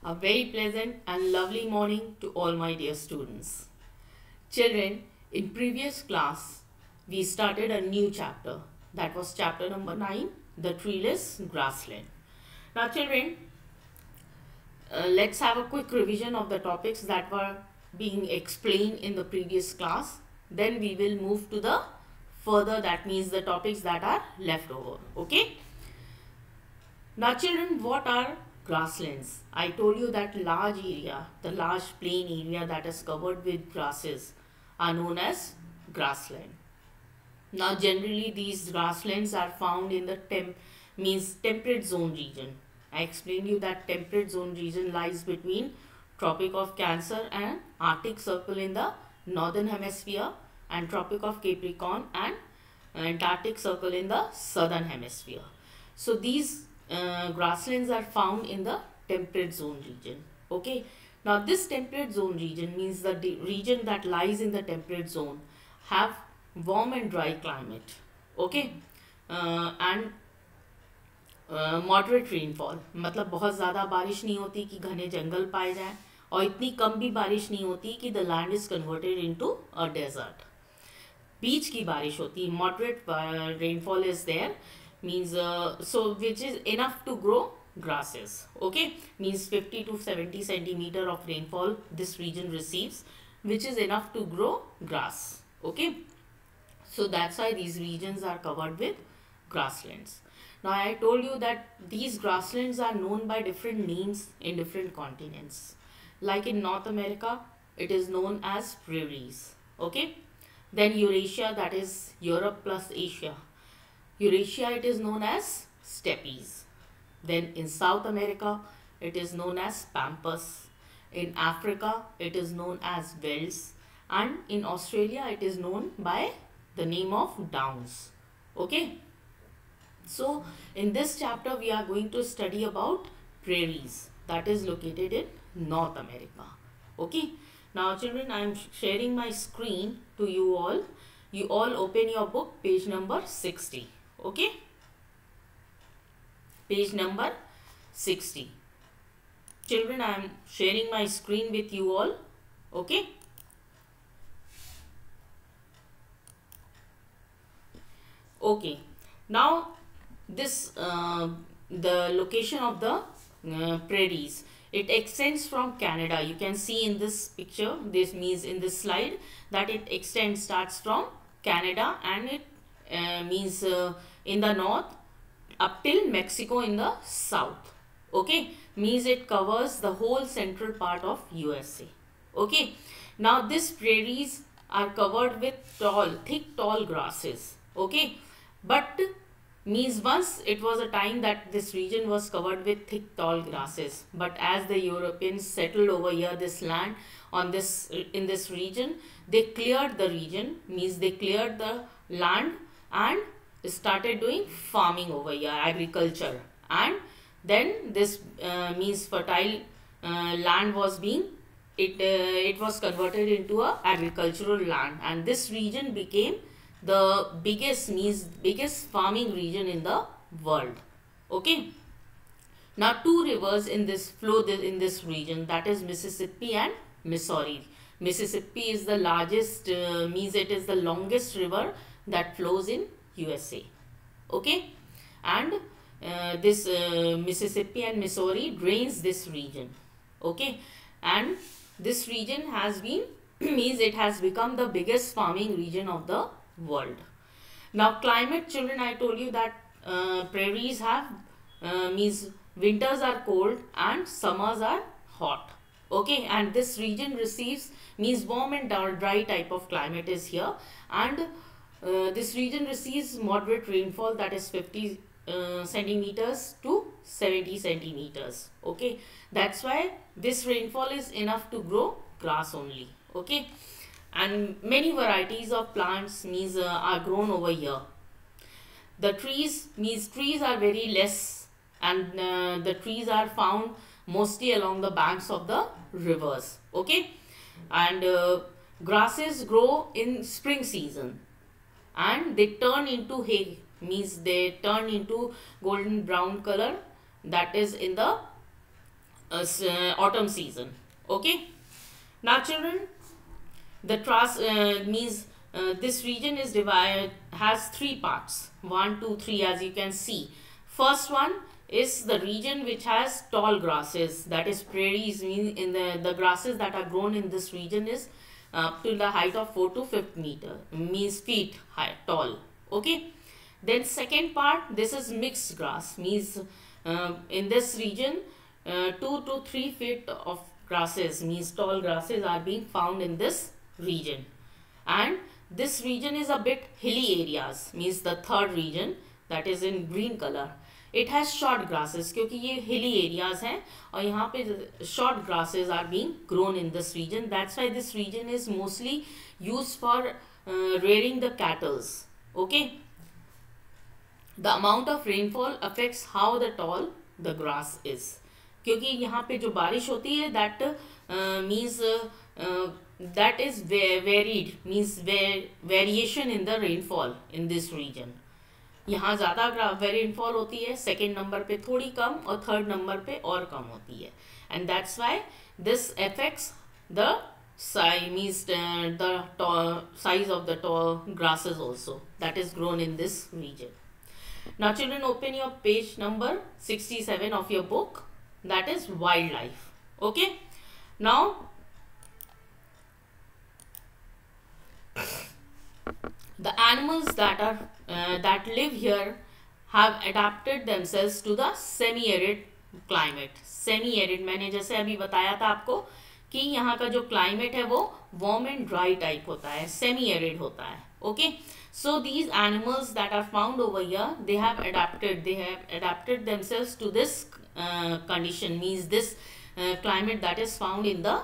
A very pleasant and lovely morning to all my dear students. Children, in previous class, we started a new chapter. That was chapter number 9, the treeless grassland. Now children, let's have a quick revision of the topics that were being explained in the previous class. Then we will move to the further, that means the topics that are left over. Okay. Now children, what are grasslands? I told you that large area, the large plain area that is covered with grasses are known as grassland. Now generally these grasslands are found in the temperate zone region. I explained you that temperate zone region lies between Tropic of Cancer and Arctic Circle in the northern hemisphere and Tropic of Capricorn and Antarctic Circle in the southern hemisphere. So these grasslands are found in the temperate zone region. Okay. Now this temperate zone region means the region that lies in the temperate zone have warm and dry climate. Okay. And moderate rainfall, मतलब बहुत ज़्यादा बारिश नहीं होती कि घने जंगल पाए जाएं और इतनी कम भी बारिश नहीं होती कि the land is converted into a desert. बीच की बारिश होती है. Moderate rainfall is there, means so which is enough to grow grasses. Okay, means 50 to 70 centimeter of rainfall this region receives, which is enough to grow grass. Okay, so that's why these regions are covered with grasslands. Now I told you that these grasslands are known by different names in different continents. Like in North America, it is known as prairies. Okay, then Eurasia, that is Europe plus Asia. Eurasia, it is known as steppes. Then in South America, it is known as pampas. In Africa, it is known as velds. And in Australia, it is known by the name of downs. Okay. So in this chapter, we are going to study about prairies that is located in North America. Okay. Now children, I am sharing my screen to you all. You all open your book, page number 60. Okay, page number 60. Children, I am sharing my screen with you all. Okay, okay. Now this the location of the prairies, it extends from Canada. You can see in this picture, this means in this slide, that it extends, starts from Canada, and it means in the north up till Mexico in the south. Okay, means it covers the whole central part of USA. Okay, now these prairies are covered with thick tall grasses. Okay, but means once it was a time that this region was covered with thick tall grasses, but as the Europeans settled over here, this land on this in this region, they cleared the region, means they cleared the land and started doing farming over here, agriculture, and then this means fertile land was being it was converted into a agricultural land, and this region became the biggest farming region in the world. Okay, now two rivers in this flow in this region, that is Mississippi and Missouri. Mississippi is the largest, means it is the longest river that flows in USA. Okay, and this Mississippi and Missouri drains this region. Okay, and this region has been means it has become the biggest farming region of the world. Now climate, children, I told you that prairies have means winters are cold and summers are hot. Okay, and this region receives means warm and dry type of climate is here, and this region receives moderate rainfall, that is 50 centimeters to 70 centimeters. Okay, that's why this rainfall is enough to grow grass only. Okay, and many varieties of plants means are grown over here. The trees are very less, and the trees are found mostly along the banks of the rivers. Okay, and grasses grow in spring season and they turn into hay, means they turn into golden brown color, that is in the autumn season. Okay. Now children, the trust means this region is divided, has three parts, 1 2 3, as you can see. First one is the region which has tall grasses, that is prairies. Mean in the grasses that are grown in this region is up to the height of 4 to 5 meter, means feet high tall. Okay. Then second part, this is mixed grass, means in this region 2 to 3 feet of grasses, means tall grasses, are being found in this region. And this region is a bit hilly areas, means the third region, that is in green color. It has short grasses, क्योंकि ये hilly areas हैं और यहाँ पे short grasses are being grown in this region. That's why this region is mostly used for rearing the cattle. Okay. The amount of rainfall affects how the tall the grass is. क्योंकि यहाँ पे जो बारिश होती है that means that is varied, means variation in the rainfall in this region. यहाँ ज़्यादा rainfall होती है, सेकेंड नंबर पे थोड़ी कम और थर्ड नंबर पे और कम होती है. And that's why this affects the size of the tall grasses also that is grown in this region. Now children, open your page number 67 of your book, that is wildlife. Okay. Now the animals that are that live here have adapted themselves to the semi-arid climate. Semi-arid मैंने जैसे अभी बताया था आपको कि यहाँ का जो climate है वो warm and dry type होता है, semi-arid होता है. Okay, so these animals that are found over here, they have adapted themselves to this condition, means this climate that is found in the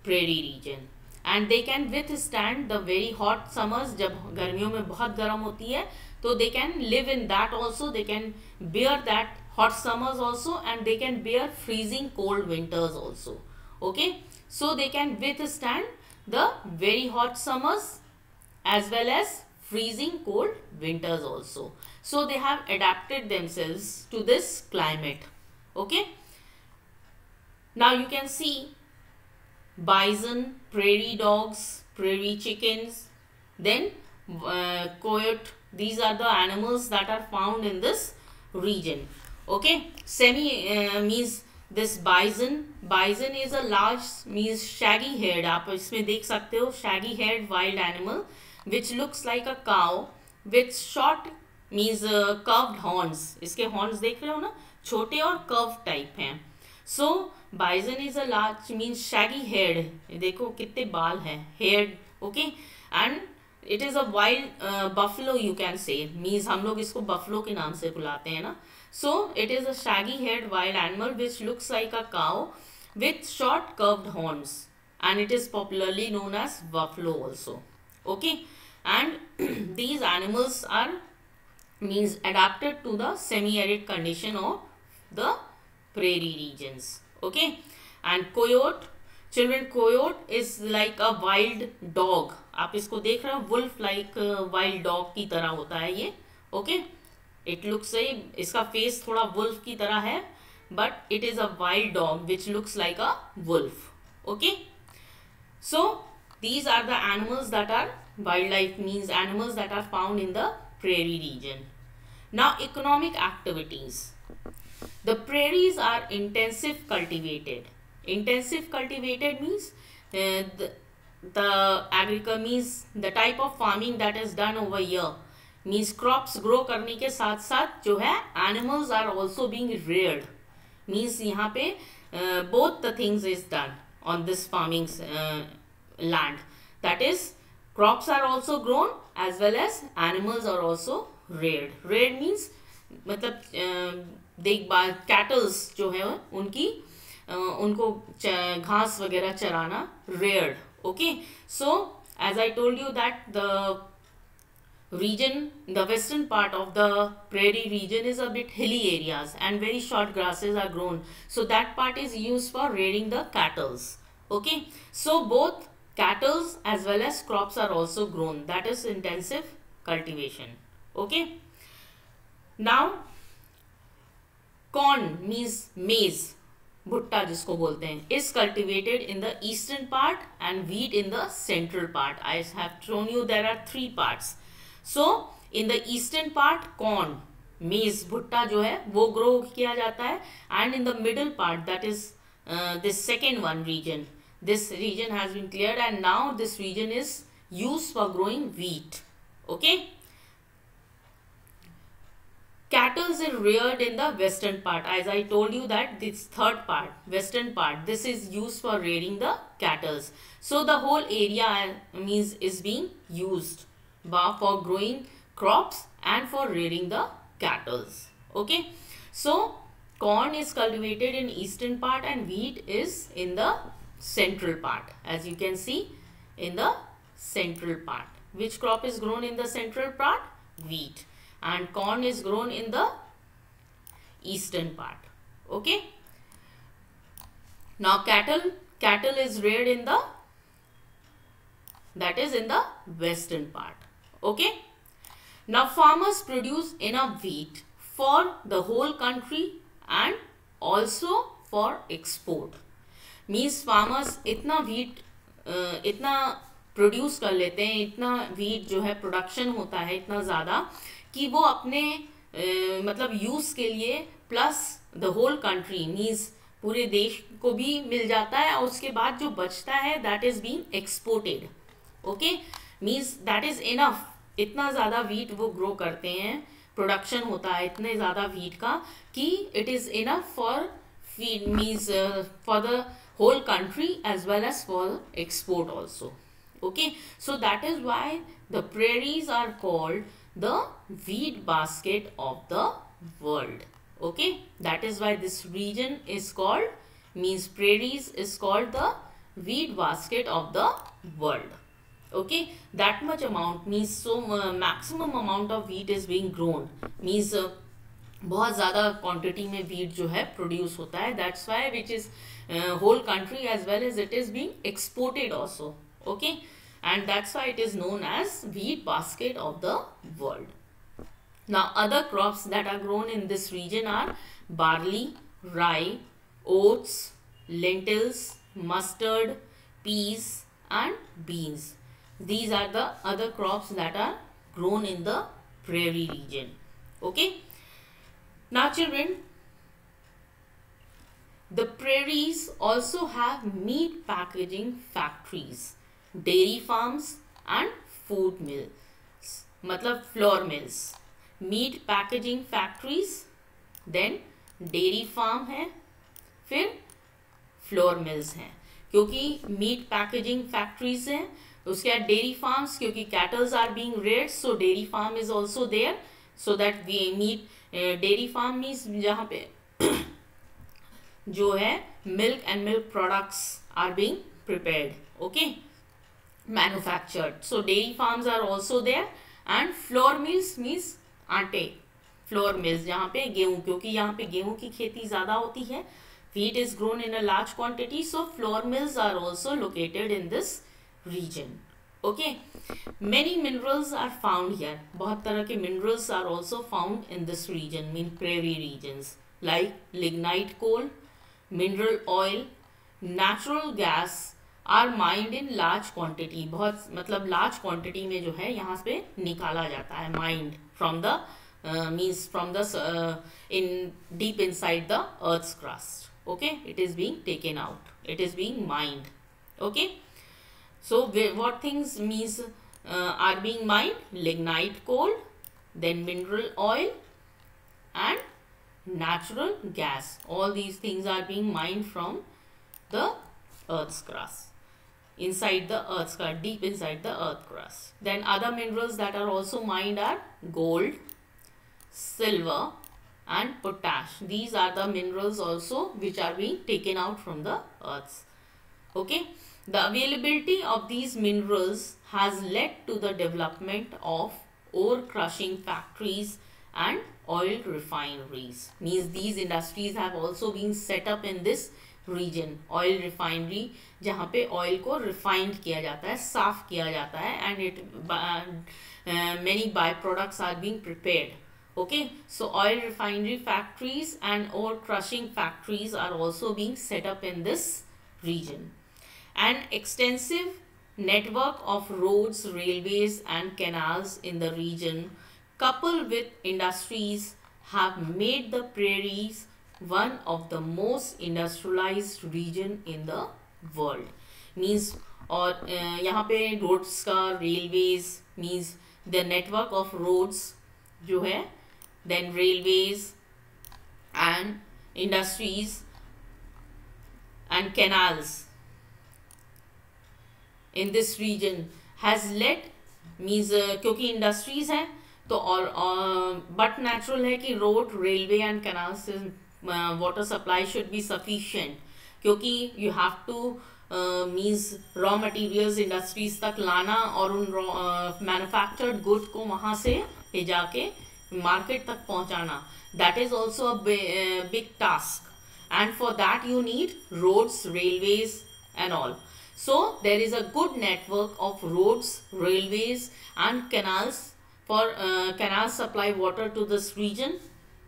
prairie region. And they can withstand the very hot summers. जब गर्मियों में बहुत गर्म होती है तो they can live in that also, they can bear that hot summers also, and they can bear freezing cold winters also. Okay, so they can withstand the very hot summers as well as freezing cold winters also. So they have adapted themselves to this climate. Okay, now you can see bison, prairie dogs, prairie chickens, then coyote. These are the animals that are found in this region. Okay, means this bison. Bison is a large, means shaggy haired. आप इसमें देख सकते हो shaggy haired wild animal which looks like a cow with short, means curved horns. इसके horns देख रहे हो ना, छोटे और curved type हैं. So bison is a large, means shaggy haired. देखो कितने बाल हैं, haired. Okay, and it is a wild buffalo, you can say, means हम लोग इसको buffalo के नाम से बुलाते हैं ना. So it is a shaggy haired wild animal which looks like a cow with short curved horns, and it is popularly known as buffalo also. Okay, and these animals are, means adapted to the semi-arid condition of the prairie regions. Okay, and coyote, children, coyote is like a wild dog. आप इसको देख रहे हो, wolf like wild dog की तरह होता है ये. Okay, it looks like, इसका face थोड़ा wolf की तरह है, but it is a wild dog which looks like a wolf. Okay, so these are the animals that are wildlife, means animals that are found in the prairie region. Now economic activities. The prairies are intensive cultivated. Intensive cultivated means the agriculture, means the type of farming that is done over here, means crops grow करने के साथ साथ जो है animals are also being reared, means यहाँ पे both the things is done on this farming land, that is crops are also grown as well as animals are also reared. Reared means मतलब देखभाल, कैटल्स जो है उनकी उनको घास वगैरह चराना, reared. Okay, so as I told you that the region, the western part of the prairie region is a bit hilly areas and very short grasses are grown, so that part is used for rearing the cattles. Okay, so both cattles as well as crops are also grown, that is intensive cultivation. Okay, now corn means maize. भुट्टा जिसको बोलते हैं, is cultivated in the eastern part and wheat in the central part. I have shown you there are 3 parts. So in the eastern part corn, maize, भुट्टा जो है वो grow किया जाता है, and in the middle part, that is this second one region, this region has been cleared and now this region is used for growing wheat. Okay. Cattle is reared in the western part. As I told you that this third part, western part, this is used for rearing the cattle. So the whole area means is being used for growing crops and for rearing the cattle. Okay. So corn is cultivated in eastern part and wheat is in the central part. As you can see in the central part. Which crop is grown in the central part? Wheat. And corn is grown in the eastern part. Okay. Now cattle is reared in the, that is in the western part. Okay. Now farmers produce enough wheat for the whole country and also for export. Means farmers इतना wheat इतना produce कर लेते हैं, इतना wheat जो है production होता है इतना ज़्यादा कि वो अपने मतलब यूज़ के लिए plus the whole country means पूरे देश को भी मिल जाता है, और उसके बाद जो बचता है that is being exported. Okay, means that is enough. इतना ज़्यादा वीट वो ग्रो करते हैं, प्रोडक्शन होता है इतने ज़्यादा वीट का कि it is enough for feed means for the whole country as well as for export also. Okay, so that is why the prairies are called the wheat basket of the world. Okay, that is why this region is called, means prairies is called the wheat basket of the world. Okay, that much amount means so maximum amount of wheat is being grown, means बहुत ज़्यादा quantity में wheat जो है produce होता है. That's why which is whole country as well as it is being exported also. Okay, and that's why it is known as wheat basket of the world. Now other crops that are grown in this region are barley, rye, oats, lentils, mustard, peas and beans. These are the other crops that are grown in the prairie region. Okay, now children, the prairies also have meat packaging factories, dairy farms and food mills, मतलब flour mills. Meat packaging factories, then dairy farm है, फिर flour mills हैं. क्योंकि meet packaging factories हैं, उसके बाद dairy farms, क्योंकि cattles are being reared so dairy farm is also there, so that we meet dairy farm means जहाँ पे जो है milk and milk products are being prepared. Okay, manufactured. So dairy farms are also there. And flour mills means आटे, flour mills जहाँ पे गेहूँ, क्योंकि यहाँ पे गेहूँ की खेती ज़्यादा होती है, wheat is grown in a large quantity, so flour mills are also located in this region. Okay, many minerals are found here. बहुत तरह के minerals are also found in this region, mean prairie regions, like lignite coal, mineral oil, natural gas are mined in large quantity. बहुत मतलब large quantity में जो है यहाँ पे निकाला जाता है, mined from the means from the in deep inside the earth's crust. Okay, it is being taken out, it is being mined. Okay, so what things means are being mined? Lignite coal, then mineral oil and natural gas. All these things are being mined from the earth's crust, inside the earth's crust, deep inside the earth crust. Then other minerals that are also mined are gold, silver and potash. These are the minerals also which are being taken out from the earth. Okay, the availability of these minerals has led to the development of ore crushing factories and oil refineries. Means these industries have also been set up in this region. Oil refinery जहाँ पे oil को refined किया जाता है, साफ किया जाता है, and it many byproducts are being prepared. Okay, so oil refinery factories and ore crushing factories are also being set up in this region. An extensive network of roads, railways, and canals in the region, coupled with industries, have made the prairies one of the most industrialized region in the world. Means और यहाँ पे roads का railways means the network of roads जो है, then railways and industries and canals in this region has led means क्योंकि industries हैं तो और बट नेचुरल है कि रोड रेलवे एंड कैनाल से water supply should be sufficient, क्योंकि you have to means raw materials industries तक लाना और उन मैन्युफैक्चर्ड गुड को वहाँ से ले जाके मार्केट तक पहुँचाना, that is also a big task, and for that you need roads, railways and all. So there is a good network of roads, railways and canals for canals supply water to this region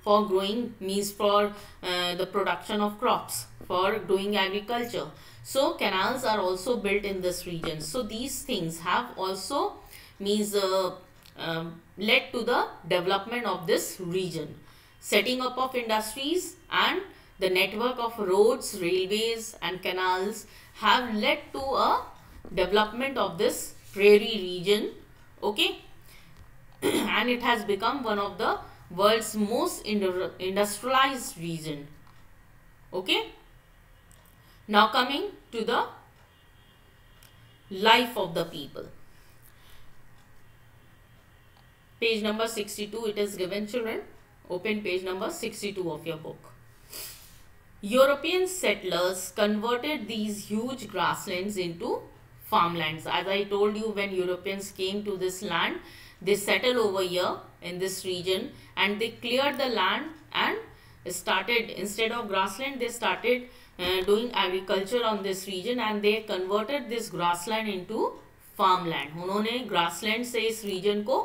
for growing means for the production of crops, for doing agriculture. So canals are also built in this region. So these things have also means led to the development of this region. Setting up of industries and the network of roads, railways and canals have led to a development of this prairie region. Okay. And it has become one of the world's most industrialized region. Okay. Now coming to the life of the people. Page number 62 it is given, children. Open page number 62 of your book. European settlers converted these huge grasslands into farmlands. As I told you, when Europeans came to this land, they settled over here in this region and they cleared the land and started, instead of grassland, they started doing agriculture on this region and they converted this grassland into farmland. उन्होंने grassland से इस region को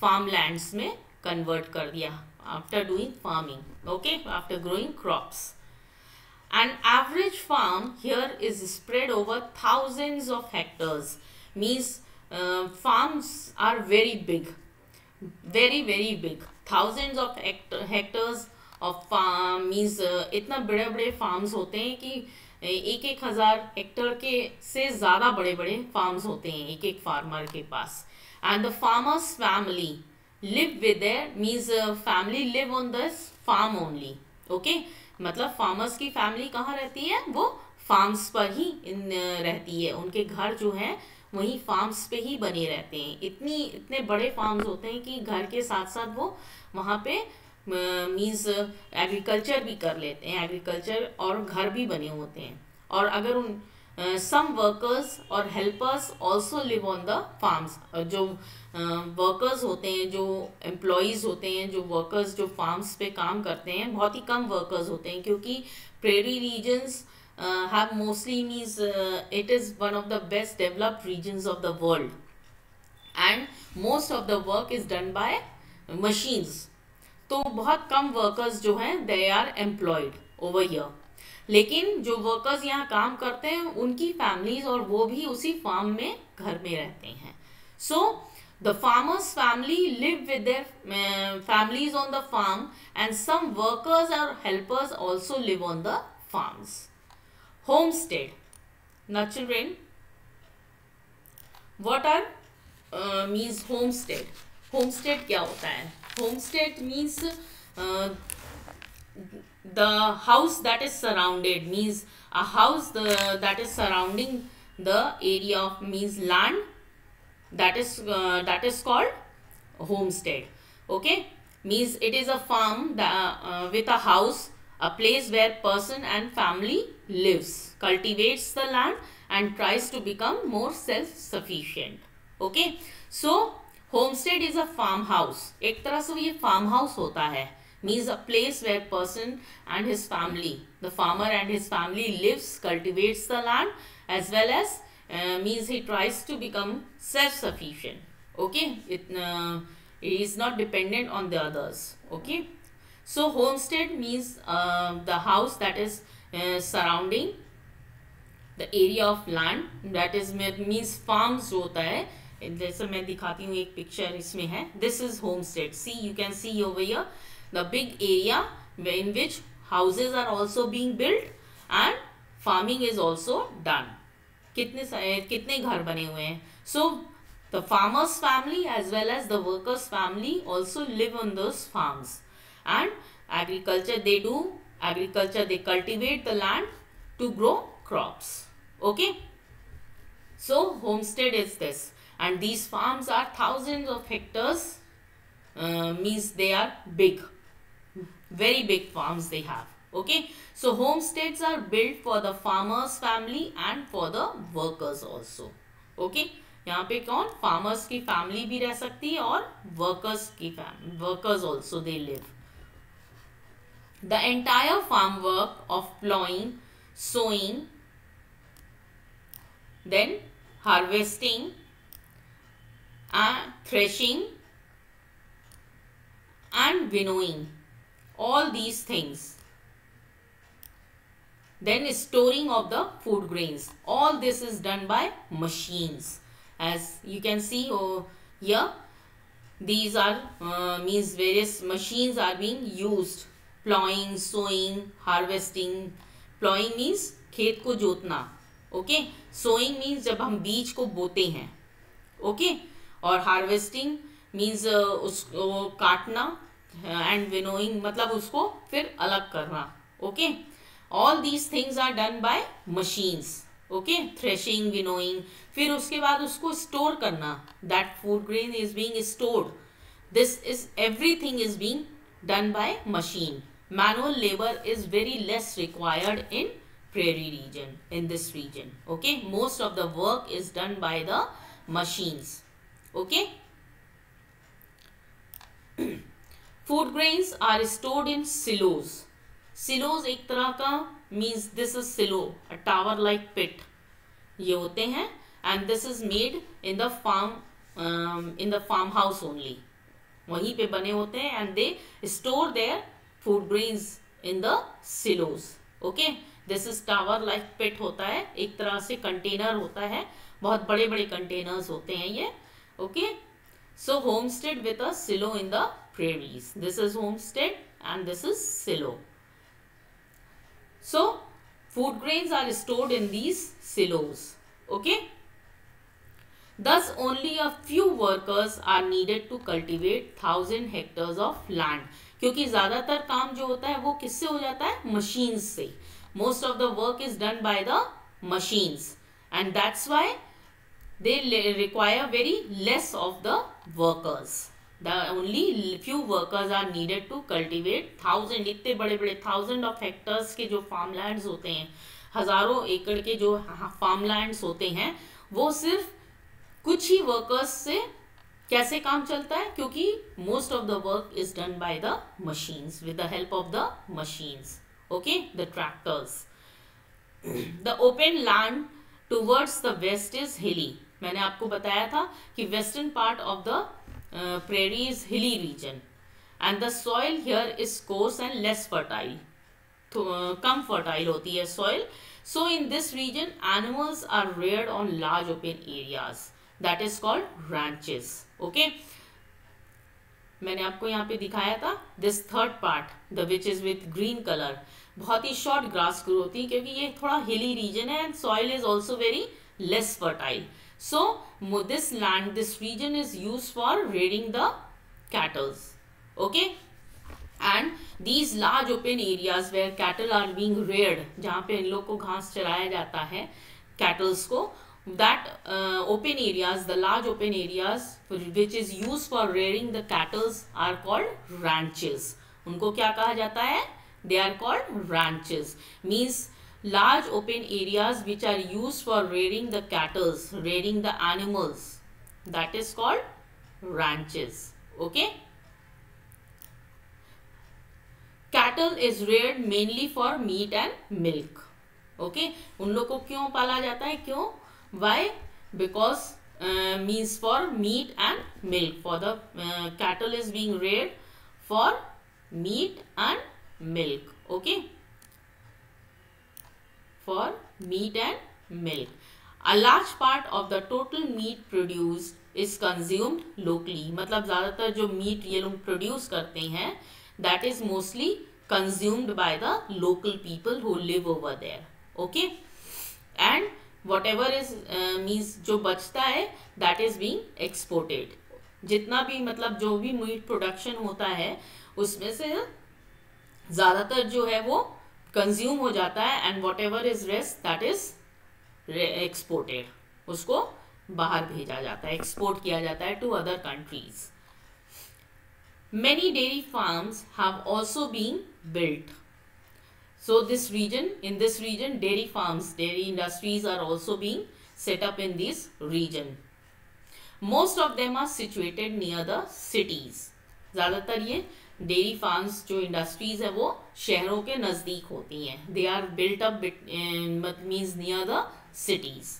farmlands में convert कर दिया after doing farming. Okay, after growing crops. An average farm here is spread over thousands of hectares. Means farms are very big, very big. Thousands of hectares of farm means इतना बड़े बड़े farms होते हैं कि एक हजार Hector के से ज़्यादा बड़े बड़े farms होते हैं एक farmer के पास. And the farmer's family live with their means family live on this farm only. Okay. मतलब फार्मर्स की फैमिली कहाँ रहती है, वो फार्म्स पर ही रहती है, उनके घर जो हैं वही फार्म्स पे ही बने रहते हैं. इतने बड़े फार्म्स होते हैं कि घर के साथ साथ वो वहाँ पे मीन्स एग्रीकल्चर भी कर लेते हैं, एग्रीकल्चर और घर भी बने होते हैं. और अगर उन some workers और helpers also live on the farms. जो वर्कर्स होते हैं, जो एम्प्लॉयज़ होते हैं, जो वर्कर्स जो फार्म्स पे काम करते हैं, बहुत ही कम वर्कर्स होते हैं क्योंकि prairie regions have mostly means it is one of the best developed regions of the world and most of the work is done by machines. तो बहुत कम वर्कर्स जो हैं they are employed over here. लेकिन जो workers यहाँ काम करते हैं उनकी फैमिलीज और वो भी उसी फार्म में घर में रहते हैं. So the farmers family live with their families on the farm and some workers और helpers also live on the farms. Homestead. Now children, what are means homestead. Homestead क्या होता है? Homestead means the house that is surrounded, means a house that is surrounding the area of means land that is called homestead. Okay, means it is a farm that, with a house, a place where person and family lives, cultivates the land and tries to become more self sufficient. Okay, so homestead is a farmhouse. एक तरह से ये farmhouse होता है. Means a place where person and his family, the farmer and his family lives, cultivates the land as well as means he tries to become self-sufficient. Okay, It is not dependent on the others. Okay. So homestead means the house that is surrounding the area of land, that is means farms जो होता है, जैसे मैं दिखाती हूँ एक picture इसमें है. This is homestead. See, you can see over here the big area in which houses are also being built and farming is also done. कितने घर बने हुए हैं. So the farmer's family as well as the workers' family also live on those farms. And agriculture, they cultivate the land to grow crops. Okay. So homestead is this, and these farms are thousands of hectares, means they are big, very big farms they have. Okay. So homesteads are built for the farmers family and for the workers also. Okay. यहाँ पे कौन, farmers की family भी रह सकती है और workers also they live. The entire farm work of plowing, sowing, then harvesting and threshing and winnowing, all these things, then storing of the food grains, all this is done by machines. As you can see here, these are means various machines are being used. Plowing, sowing, harvesting. Plowing means खेत को जोतना. Okay. Sowing means जब हम बीज को बोते हैं. Okay. और harvesting means उसको काटना, and winnowing मतलब उसको फिर अलग करना. Okay. All these things are done by machines. Okay. Threshing, winnowing. फिर उसके बाद उसको store करना. That food grain is being stored. This is everything is being done by machine. Manual labor is very less required in prairie region, in this region. Okay. Most of the work is done by the machines. Okay. Food grains are stored in silos. Silos एक तरह का means this is silo, a tower like pit. ये होते हैं, and this is made in the farmhouse only. वहीं पे बने होते हैं, and they store their food grains in the silos. Okay. This is tower like pit होता है, एक तरह से container होता है, बहुत बड़े बड़े containers होते हैं ये. Okay. So homestead with a silo in the prairies. This is homestead and this is silo. So food grains are stored in these silos. Okay. Thus only a few workers are needed to cultivate 1000 hectares of land. क्योंकि ज़्यादातर काम जो होता है वो किससे हो जाता है, machines से. Most of the work is done by the machines, and that's why they require very less of the workers. The only few workers are needed to cultivate 1000, इतने बड़े बड़े 1000 of hectares के जो farmlands होते हैं, हजारों एकड़ के जो farmlands होते हैं, वो सिर्फ कुछ ही वर्कर्स से कैसे काम चलता है, क्योंकि most of the work is done by the machines, with the help of the machines. Okay. The tractors. The open land towards the west is hilly. मैंने आपको बताया था कि western part of the prairie is hilly region, and the soil here is coarse and less fertile. कम fertile होती है soil. So in this region animals are reared on large open areas, that is called ranches. Okay. मैंने आपको यहाँ पे दिखाया था this third part, the which is with green color. बहुत ही short grass grow होती है क्योंकि ये थोड़ा hilly region है, and soil is also very less fertile. So this land, this region is used for rearing the cattle. Okay. And these large open areas where cattle are being reared, जहाँ पे इन लोग को घास चराया जाता है cattles को, that open areas, the large open areas which is used for rearing the cattle are called ranches. उनको क्या कहा जाता है? They are called ranches. Means large open areas which are used for rearing the cattle, rearing the animals. That is called ranches. Okay. Cattle is reared mainly for meat and milk. Okay. उन लोग को क्यों पाला जाता है? क्यों? Why? Because means for meat and milk. For the cattle is being reared for meat and milk. Okay, for meat and milk. A large part of the total meat produced is consumed locally. मतलब ज़्यादातर जो meet ये लोग produce करते हैं that is mostly consumed by the local people who live over there. Okay, and whatever is means जो बचता है that is being exported. जितना भी मतलब जो भी मीट प्रोडक्शन होता है उसमें से ज़्यादातर जो है वो कंज्यूम हो जाता है and whatever is rest that is exported, उसको बाहर भेजा जाता है, एक्सपोर्ट किया जाता है to other countries. Many dairy farms have also been built. So this region, in this region, dairy farms, dairy industries are also being set up in this region. Most of them are situated near the cities. ज़्यादातर ये dairy farms जो industries है वो शहरों के नज़दीक होती हैं. They are built up means near the cities.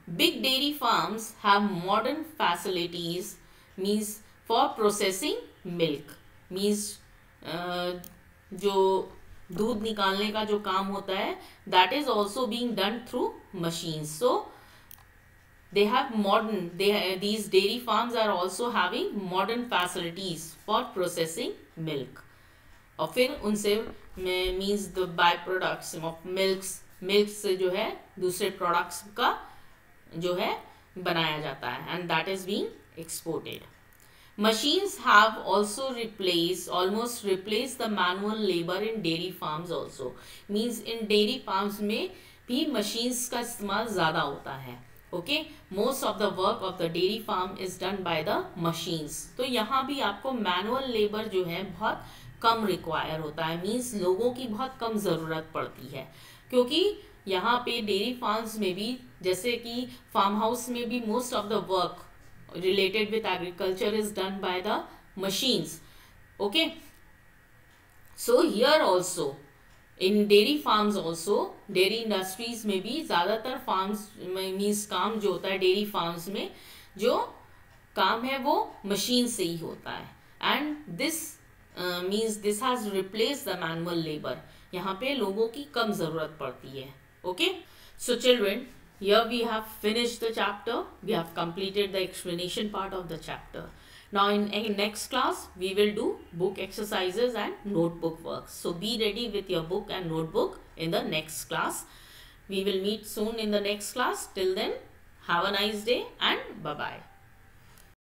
Big dairy farms have modern facilities means for processing milk. Means जो दूध निकालने का जो काम होता है that is also being done through machines. So they have modern, these dairy farms are also having modern facilities for processing milk. और फिर उनसे means the by products of milk से जो है दूसरे products का जो है बनाया जाता है and that is being exported. Machines have also almost replaced the manual labor in dairy farms also. Means in dairy farms में भी machines का इस्तेमाल ज़्यादा होता है. Okay, most of the work of the dairy farm is done by the machines. तो यहाँ भी आपको मैनुअल लेबर जो है बहुत कम रिक्वायर होता है. मीन्स लोगों की बहुत कम ज़रूरत पड़ती है क्योंकि यहाँ पे डेयरी फार्म्स में भी जैसे कि फार्म हाउस में भी most of the work related with agriculture is done by the machines. Okay, so here also in dairy farms also, dairy industries में भी ज़्यादातर फार्म्स मीन्स काम जो होता है डेयरी फार्म्स में जो काम है वो मशीन से ही होता है and this means this has replace the manual labour. यहाँ पे लोगों की कम ज़रूरत पड़ती है. Okay, so children, here we have finished the chapter. We have completed the explanation part of the chapter. Now in next class we will do book exercises and notebook works. So be ready with your book and notebook in the next class. We will meet soon in the next class. Till then, have a nice day and bye bye.